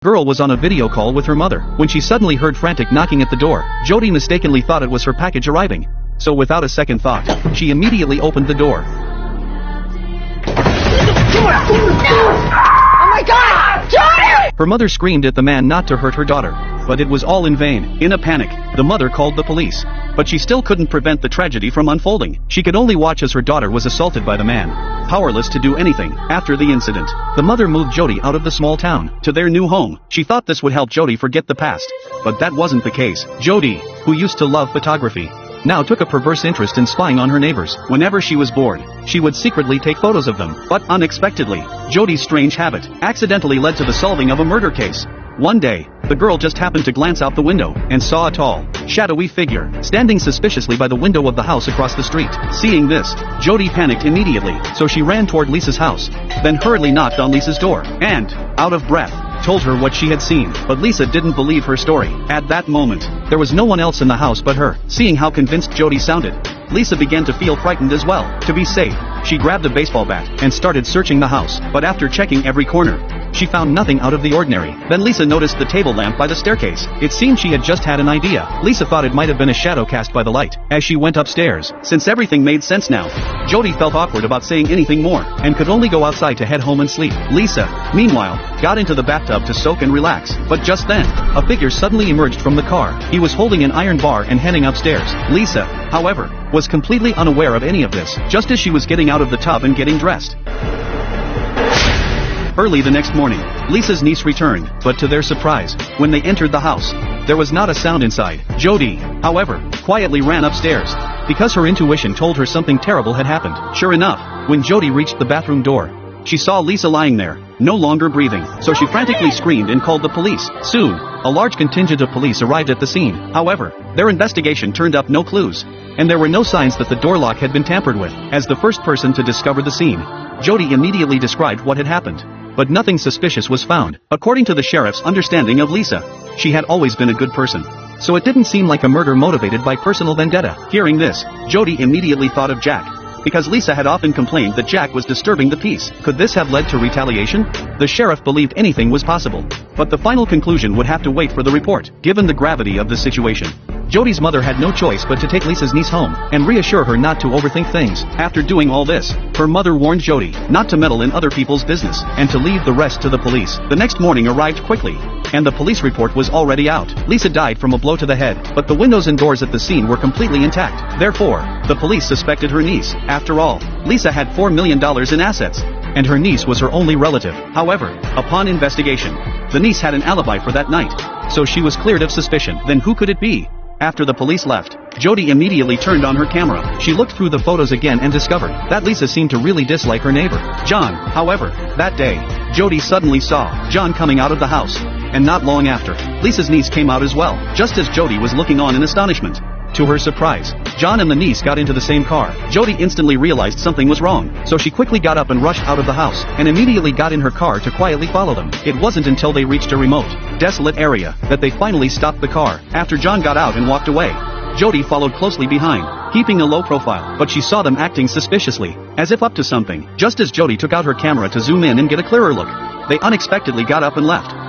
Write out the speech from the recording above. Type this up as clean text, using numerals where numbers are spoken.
Girl was on a video call with her mother when she suddenly heard frantic knocking at the door. Jody mistakenly thought it was her package arriving. So without a second thought, she immediately opened the door. Oh my God! Jody! Her mother screamed at the man not to hurt her daughter, but it was all in vain. In a panic, the mother called the police. But she still couldn't prevent the tragedy from unfolding. She could only watch as her daughter was assaulted by the man. Powerless to do anything. After the incident, the mother moved Jody out of the small town to their new home. She thought this would help Jody forget the past, but that wasn't the case. Jody, who used to love photography, now took a perverse interest in spying on her neighbors. Whenever she was bored, she would secretly take photos of them. But unexpectedly, Jody's strange habit accidentally led to the solving of a murder case. One day, the girl just happened to glance out the window and saw a tall, shadowy figure standing suspiciously by the window of the house across the street. Seeing this, Jody panicked immediately, so she ran toward Lisa's house, then hurriedly knocked on Lisa's door, and, out of breath, told her what she had seen. But Lisa didn't believe her story. At that moment, there was no one else in the house but her. Seeing how convinced Jody sounded, Lisa began to feel frightened as well. To be safe, she grabbed a baseball bat and started searching the house. But after checking every corner, she found nothing out of the ordinary. Then Lisa noticed the table lamp by the staircase. It seemed she had just had an idea. Lisa thought it might have been a shadow cast by the light. As she went upstairs, since everything made sense now, Jody felt awkward about saying anything more, and could only go outside to head home and sleep. Lisa, meanwhile, got into the bathtub to soak and relax. But just then, a figure suddenly emerged from the car. He was holding an iron bar and heading upstairs. Lisa, however, was completely unaware of any of this, just as she was getting out of the tub and getting dressed. Early the next morning, Lisa's niece returned, but to their surprise, when they entered the house, there was not a sound inside. Jody, however, quietly ran upstairs, because her intuition told her something terrible had happened. Sure enough, when Jody reached the bathroom door, she saw Lisa lying there, no longer breathing, so she frantically screamed and called the police. Soon, a large contingent of police arrived at the scene. However, their investigation turned up no clues, and there were no signs that the door lock had been tampered with. As the first person to discover the scene, Jody immediately described what had happened. But nothing suspicious was found. According to the sheriff's understanding of Lisa, she had always been a good person, so it didn't seem like a murder motivated by personal vendetta. Hearing this, Jody immediately thought of Jack, because Lisa had often complained that Jack was disturbing the peace. Could this have led to retaliation? The sheriff believed anything was possible, but the final conclusion would have to wait for the report. Given the gravity of the situation, Jody's mother had no choice but to take Lisa's niece home and reassure her not to overthink things. After doing all this, her mother warned Jody not to meddle in other people's business and to leave the rest to the police. The next morning arrived quickly, and the police report was already out. Lisa died from a blow to the head, but the windows and doors at the scene were completely intact. Therefore, the police suspected her niece. After all, Lisa had $4 million in assets, and her niece was her only relative. However, upon investigation, the niece had an alibi for that night, so she was cleared of suspicion. Then who could it be? After the police left, Jody immediately turned on her camera. She looked through the photos again and discovered that Lisa seemed to really dislike her neighbor, John. However, that day, Jody suddenly saw John coming out of the house, and not long after, Lisa's niece came out as well, just as Jody was looking on in astonishment. To her surprise, John and the niece got into the same car. Jody instantly realized something was wrong, so she quickly got up and rushed out of the house, and immediately got in her car to quietly follow them. It wasn't until they reached a remote, desolate area that they finally stopped the car. After John got out and walked away, Jody followed closely behind, keeping a low profile, but she saw them acting suspiciously, as if up to something. Just as Jody took out her camera to zoom in and get a clearer look, they unexpectedly got up and left.